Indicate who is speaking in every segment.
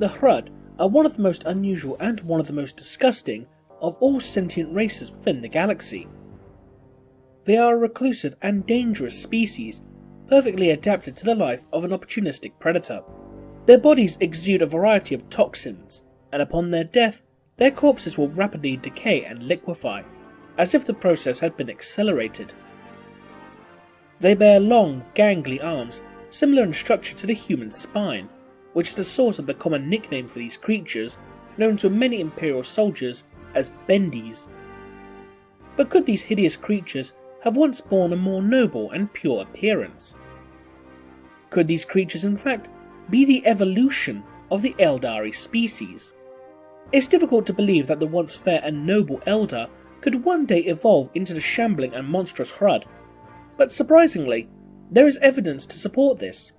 Speaker 1: The Hrud are one of the most unusual and one of the most disgusting of all sentient races within the galaxy. They are a reclusive and dangerous species, perfectly adapted to the life of an opportunistic predator. Their bodies exude a variety of toxins, and upon their death, their corpses will rapidly decay and liquefy, as if the process had been accelerated. They bear long, gangly arms, similar in structure to the human spine, which is the source of the common nickname for these creatures, known to many Imperial soldiers as Bendies. But could these hideous creatures have once borne a more noble and pure appearance? Could these creatures in fact be the evolution of the Eldari species? It's difficult to believe that the once fair and noble Eldar could one day evolve into the shambling and monstrous Hrud, but surprisingly, there is evidence to support this.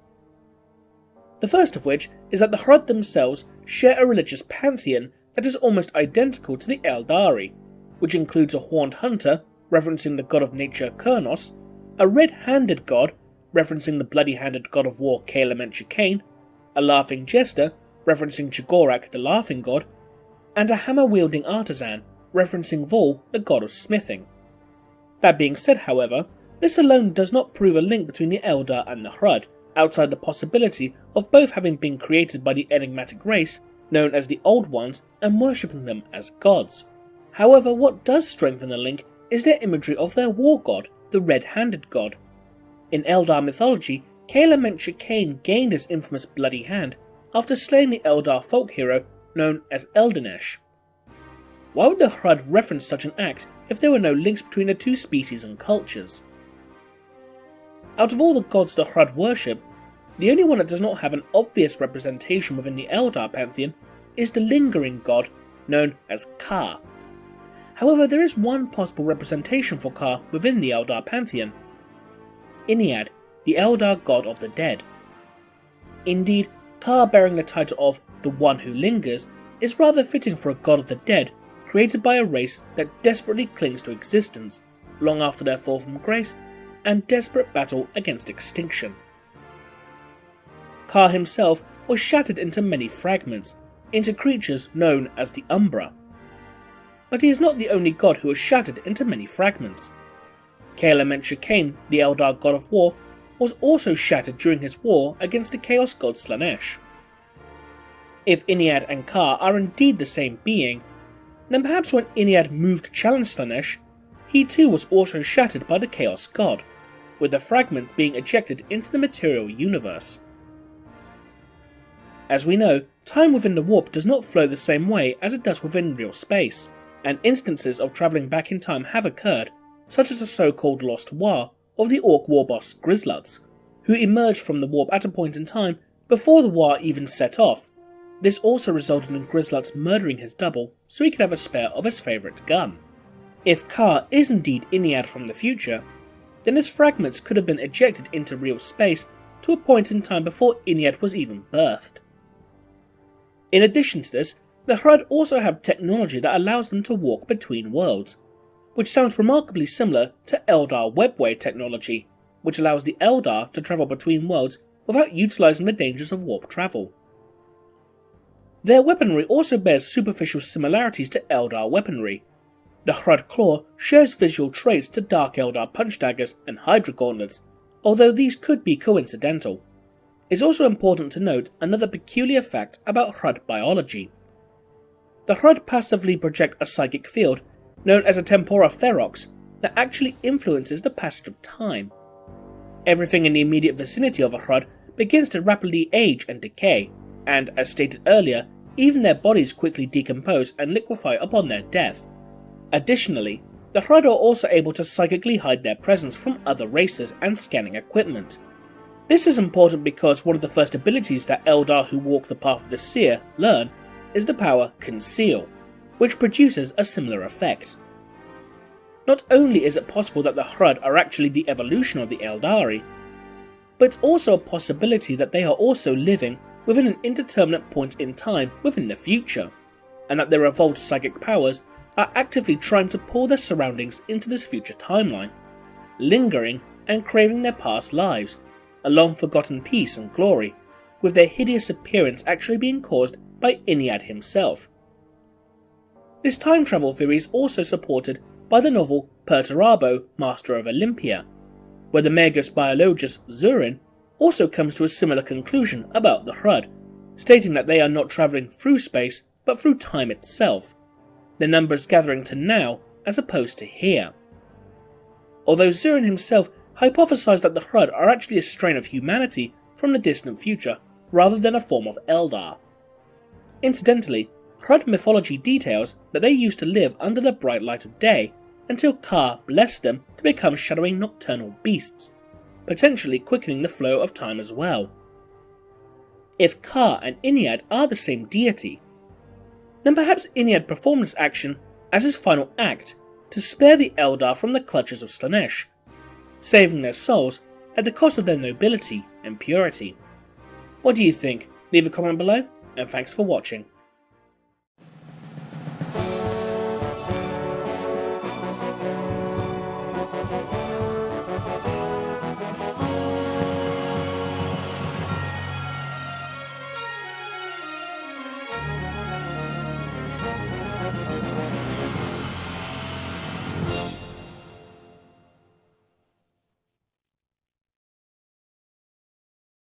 Speaker 1: The first of which is that the Hrud themselves share a religious pantheon that is almost identical to the Eldari, which includes a horned hunter, referencing the god of nature Kurnos, a red-handed god, referencing the bloody-handed god of war Cain, a laughing jester, referencing Chigorak the laughing god, and a hammer-wielding artisan, referencing Vol, the god of smithing. That being said, however, this alone does not prove a link between the Eldar and the Hrud, outside the possibility of both having been created by the enigmatic race known as the Old Ones and worshipping them as gods. However, what does strengthen the link is their imagery of their war god, the red-handed god. In Eldar mythology, Cain gained his infamous bloody hand after slaying the Eldar folk hero known as Eldanesh. Why would the Hrud reference such an act if there were no links between the two species and cultures? Out of all the gods the Hrud worship, the only one that does not have an obvious representation within the Eldar pantheon is the lingering god known as Ka. However, there is one possible representation for Ka within the Eldar pantheon: Ennead, the Eldar god of the dead. Indeed, Ka bearing the title of the One Who Lingers is rather fitting for a god of the dead created by a race that desperately clings to existence long after their fall from grace and desperate battle against extinction. Ka himself was shattered into many fragments, into creatures known as the Umbra. But he is not the only god who was shattered into many fragments. Cain, the Eldar god of war, was also shattered during his war against the Chaos god Slaanesh. If Ennead and Ka are indeed the same being, then perhaps when Ennead moved to challenge Slaanesh, he too was also shattered by the Chaos god, with the fragments being ejected into the material universe. As we know, time within the warp does not flow the same way as it does within real space, and instances of travelling back in time have occurred, such as the so-called Lost War of the Orc war boss Grizzluts, who emerged from the warp at a point in time before the war even set off. This also resulted in Grizzluts murdering his double so he could have a spare of his favourite gun. If Ka is indeed Ennead from the future, then his fragments could have been ejected into real space to a point in time before Ennead was even birthed. In addition to this, the Hrud also have technology that allows them to walk between worlds, which sounds remarkably similar to Eldar webway technology, which allows the Eldar to travel between worlds without utilising the dangers of warp travel. Their weaponry also bears superficial similarities to Eldar weaponry. The Hrud Claw shares visual traits to Dark Eldar punch daggers and Hydra gauntlets, although these could be coincidental. It's also important to note another peculiar fact about Hrud biology. The Hrud passively project a psychic field, known as a tempora ferox, that actually influences the passage of time. Everything in the immediate vicinity of a Hrud begins to rapidly age and decay, and, as stated earlier, even their bodies quickly decompose and liquefy upon their death. Additionally, the Hrud are also able to psychically hide their presence from other races and scanning equipment. This is important because one of the first abilities that Eldar who walk the path of the Seer learn is the power Conceal, which produces a similar effect. Not only is it possible that the Hrud are actually the evolution of the Eldari, but it's also a possibility that they are also living within an indeterminate point in time within the future, and that their evolved psychic powers are actively trying to pull their surroundings into this future timeline, lingering and craving their past lives, a long forgotten peace and glory, with their hideous appearance actually being caused by Ennead himself. This time travel theory is also supported by the novel Perturabo, Master of Olympia, where the Magos biologist Zurin also comes to a similar conclusion about the Hrud, stating that they are not travelling through space but through time itself, their numbers gathering to now as opposed to here. Although Zurin himself hypothesized that the Hrud are actually a strain of humanity from the distant future rather than a form of Eldar. Incidentally, Hrud mythology details that they used to live under the bright light of day until Ka blessed them to become shadowy nocturnal beasts, potentially quickening the flow of time as well. If Ka and Ennead are the same deity, then perhaps Ennead performed this action as his final act to spare the Eldar from the clutches of Slaanesh, saving their souls at the cost of their nobility and purity. What do you think? Leave a comment below, and thanks for watching.